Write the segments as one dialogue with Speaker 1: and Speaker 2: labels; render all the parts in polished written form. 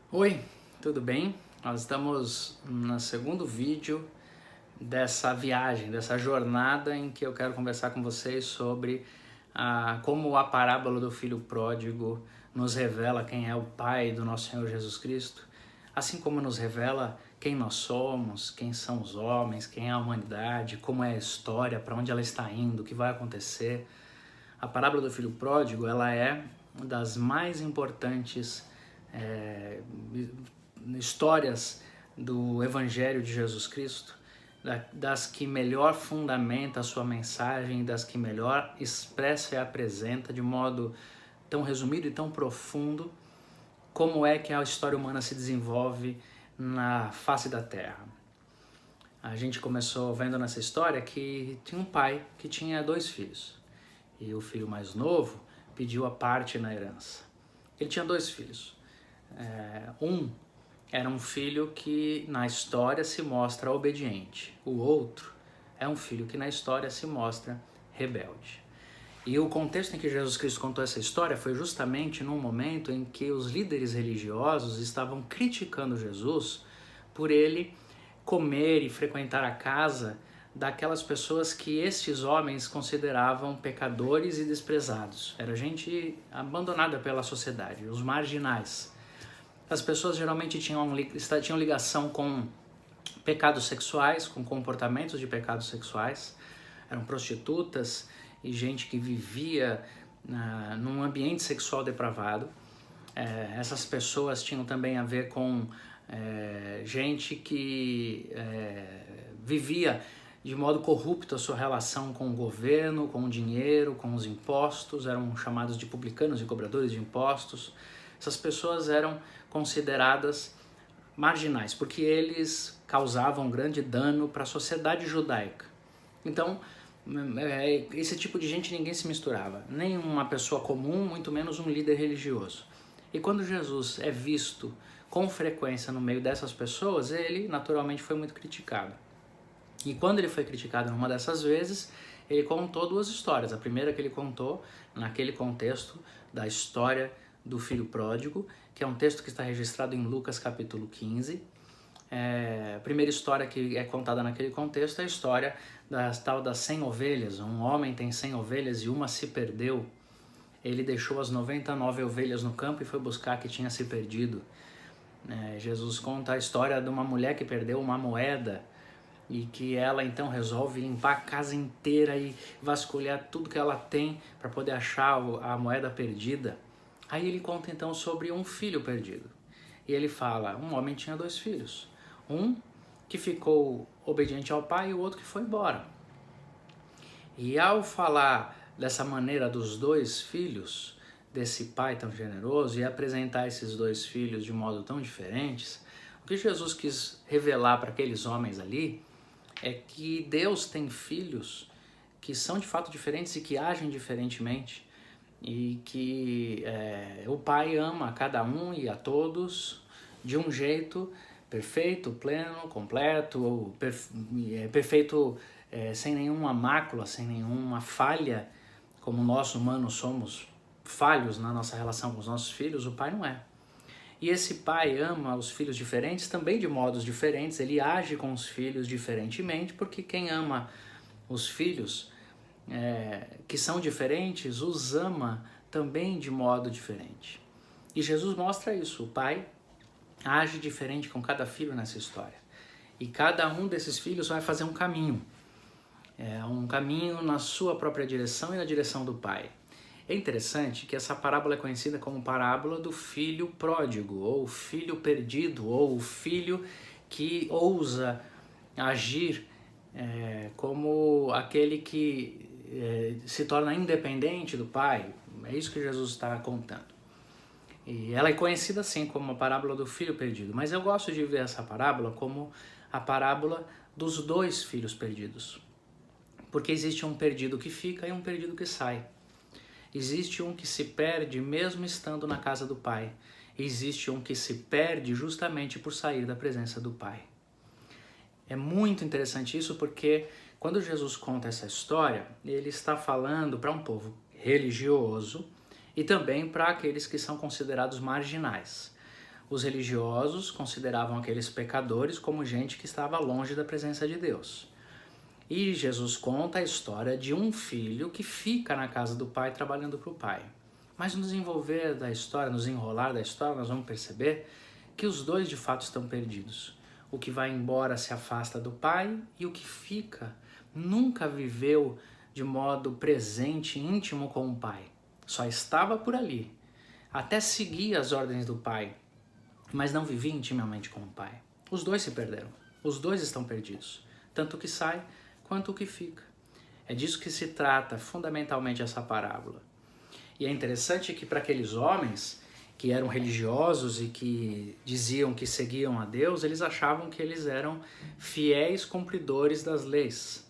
Speaker 1: Oi, tudo bem? Nós estamos no segundo vídeo dessa viagem, dessa jornada em que eu quero conversar com vocês sobre como a parábola do filho pródigo nos revela quem é o Pai do nosso Senhor Jesus Cristo, assim como nos revela quem nós somos, quem são os homens, quem é a humanidade, como é a história, para onde ela está indo, o que vai acontecer. A parábola do filho pródigo, ela é uma das mais importantes histórias do Evangelho de Jesus Cristo, das que melhor fundamenta a sua mensagem, das que melhor expressa e apresenta de modo tão resumido e tão profundo como é que a história humana se desenvolve na face da Terra. A gente começou vendo nessa história que tinha um pai que tinha 2 filhos e o filho mais novo pediu a parte na herança. Ele tinha 2 filhos. Um era um filho que na história se mostra obediente. O outro é um filho que na história se mostra rebelde. E o contexto em que Jesus Cristo contou essa história foi justamente num momento em que os líderes religiosos estavam criticando Jesus por ele comer e frequentar a casa daquelas pessoas que estes homens consideravam pecadores e desprezados. Era gente abandonada pela sociedade, os marginais. As pessoas geralmente tinham ligação com pecados sexuais, com comportamentos de pecados sexuais. Eram prostitutas e gente que vivia num ambiente sexual depravado. Essas pessoas tinham também a ver com gente que vivia de modo corrupto a sua relação com o governo, com o dinheiro, com os impostos. Eram chamados de publicanos e cobradores de impostos. Essas pessoas eram consideradas marginais, porque eles causavam grande dano para a sociedade judaica. Então, esse tipo de gente ninguém se misturava, nem uma pessoa comum, muito menos um líder religioso. E quando Jesus é visto com frequência no meio dessas pessoas, ele naturalmente foi muito criticado. E quando ele foi criticado numa dessas vezes, ele contou 2 histórias. A primeira que ele contou, naquele contexto da história do filho pródigo, que é um texto que está registrado em Lucas capítulo 15. A primeira história que é contada naquele contexto é a história das 100 ovelhas. Um homem tem 100 ovelhas e uma se perdeu. Ele deixou as 99 ovelhas no campo e foi buscar a que tinha se perdido. Jesus conta a história de uma mulher que perdeu uma moeda e que ela então resolve limpar a casa inteira e vasculhar tudo que ela tem para poder achar a moeda perdida. Aí ele conta então sobre um filho perdido. E ele fala, um homem tinha 2 filhos. Um que ficou obediente ao pai e o outro que foi embora. E ao falar dessa maneira dos 2 filhos, desse pai tão generoso, e apresentar esses 2 filhos de modo tão diferentes, o que Jesus quis revelar para aqueles homens ali é que Deus tem filhos que são de fato diferentes e que agem diferentemente, e que o Pai ama a cada um e a todos de um jeito perfeito, pleno, completo, perfeito, sem nenhuma mácula, sem nenhuma falha. Como nós humanos somos falhos na nossa relação com os nossos filhos, o Pai não é. E esse pai ama os filhos diferentes, também de modos diferentes. Ele age com os filhos diferentemente, porque quem ama os filhos que são diferentes, os ama também de modo diferente. E Jesus mostra isso. O pai age diferente com cada filho nessa história. E cada um desses filhos vai fazer um caminho. Um caminho na sua própria direção e na direção do pai. É interessante que essa parábola é conhecida como parábola do filho pródigo, ou filho perdido, ou o filho que ousa agir como aquele que se torna independente do pai. É isso que Jesus está contando. E ela é conhecida assim como a parábola do filho perdido, mas eu gosto de ver essa parábola como a parábola dos 2 filhos perdidos. Porque existe um perdido que fica e um perdido que sai. Existe um que se perde mesmo estando na casa do pai. Existe um que se perde justamente por sair da presença do pai. É muito interessante isso porque quando Jesus conta essa história, ele está falando para um povo religioso e também para aqueles que são considerados marginais. Os religiosos consideravam aqueles pecadores como gente que estava longe da presença de Deus. E Jesus conta a história de um filho que fica na casa do pai trabalhando para o pai. Mas no desenvolver da história, no desenrolar da história, nós vamos perceber que os dois de fato estão perdidos. O que vai embora se afasta do pai e o que fica nunca viveu de modo presente, íntimo com o pai. Só estava por ali, até seguia as ordens do pai, mas não vivia intimamente com o pai. Os dois se perderam, os dois estão perdidos, tanto o que sai quanto o que fica. É disso que se trata fundamentalmente essa parábola. E é interessante que para aqueles homens que eram religiosos e que diziam que seguiam a Deus, eles achavam que eles eram fiéis cumpridores das leis.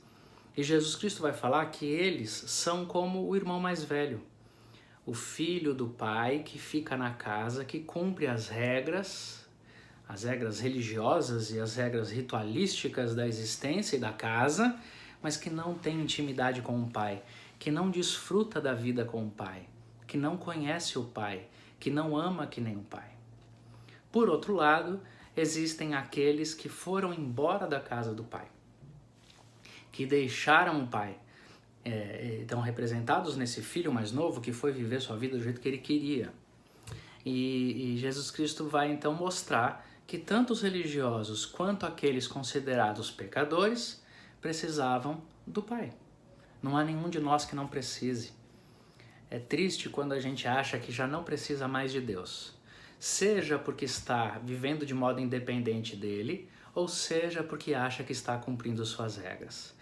Speaker 1: E Jesus Cristo vai falar que eles são como o irmão mais velho, o filho do pai que fica na casa, que cumpre as regras religiosas e as regras ritualísticas da existência e da casa, mas que não tem intimidade com o pai, que não desfruta da vida com o pai, que não conhece o pai, que não ama que nem o pai. Por outro lado, existem aqueles que foram embora da casa do pai, que deixaram o pai, estão representados nesse filho mais novo que foi viver sua vida do jeito que ele queria. E Jesus Cristo vai então mostrar que tanto os religiosos quanto aqueles considerados pecadores precisavam do pai. Não há nenhum de nós que não precise. É triste quando a gente acha que já não precisa mais de Deus, seja porque está vivendo de modo independente dele, ou seja porque acha que está cumprindo suas regras.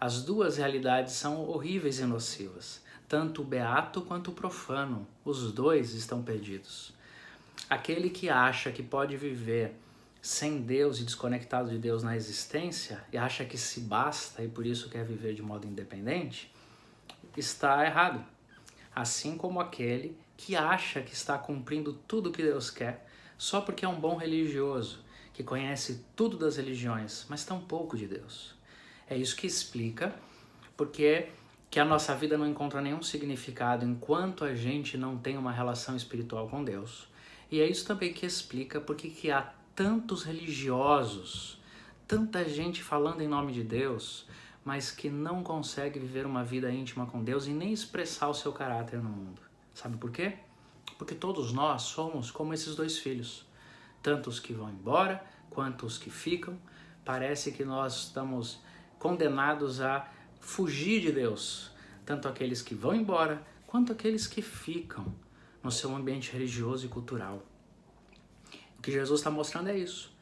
Speaker 1: As duas realidades são horríveis e nocivas, tanto o beato quanto o profano, os dois estão perdidos. Aquele que acha que pode viver sem Deus e desconectado de Deus na existência e acha que se basta e por isso quer viver de modo independente, está errado. Assim como aquele que acha que está cumprindo tudo o que Deus quer só porque é um bom religioso, que conhece tudo das religiões, mas tão pouco de Deus. É isso que explica porque que a nossa vida não encontra nenhum significado enquanto a gente não tem uma relação espiritual com Deus. E é isso também que explica porque que há tantos religiosos, tanta gente falando em nome de Deus, mas que não consegue viver uma vida íntima com Deus e nem expressar o seu caráter no mundo. Sabe por quê? Porque todos nós somos como esses dois filhos. Tanto os que vão embora, quanto os que ficam. Parece que nós estamos condenados a fugir de Deus. Tanto aqueles que vão embora, quanto aqueles que ficam no seu ambiente religioso e cultural. O que Jesus está mostrando é isso.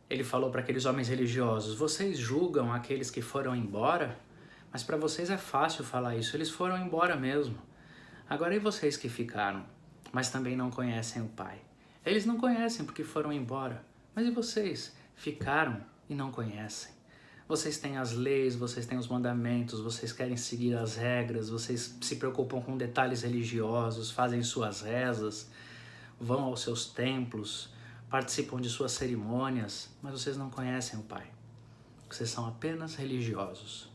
Speaker 1: Ele falou para aqueles homens religiosos, vocês julgam aqueles que foram embora? Mas para vocês é fácil falar isso, eles foram embora mesmo. Agora e vocês que ficaram, mas também não conhecem o Pai? Eles não conhecem porque foram embora, mas e vocês? Ficaram e não conhecem. Vocês têm as leis, vocês têm os mandamentos, vocês querem seguir as regras, vocês se preocupam com detalhes religiosos, fazem suas rezas, vão aos seus templos, participam de suas cerimônias, mas vocês não conhecem o Pai. Vocês são apenas religiosos.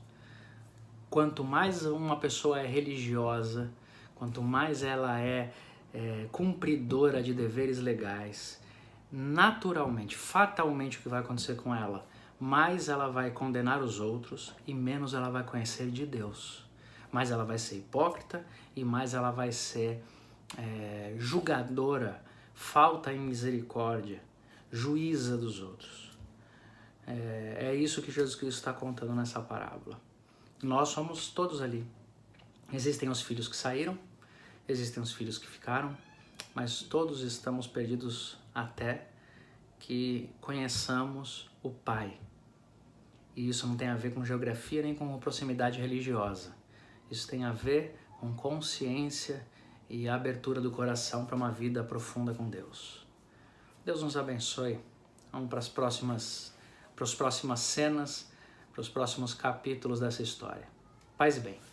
Speaker 1: Quanto mais uma pessoa é religiosa, quanto mais ela é cumpridora de deveres legais, naturalmente, fatalmente o que vai acontecer com ela, mais ela vai condenar os outros e menos ela vai conhecer de Deus. Mais ela vai ser hipócrita e mais ela vai ser julgadora, falta em misericórdia, juíza dos outros. É isso que Jesus Cristo está contando nessa parábola. Nós somos todos ali. Existem os filhos que saíram, existem os filhos que ficaram, mas todos estamos perdidos até que conheçamos o Pai. E isso não tem a ver com geografia nem com proximidade religiosa. Isso tem a ver com consciência e a abertura do coração para uma vida profunda com Deus. Deus nos abençoe. Vamos para as próximas cenas, para os próximos capítulos dessa história. Paz e bem.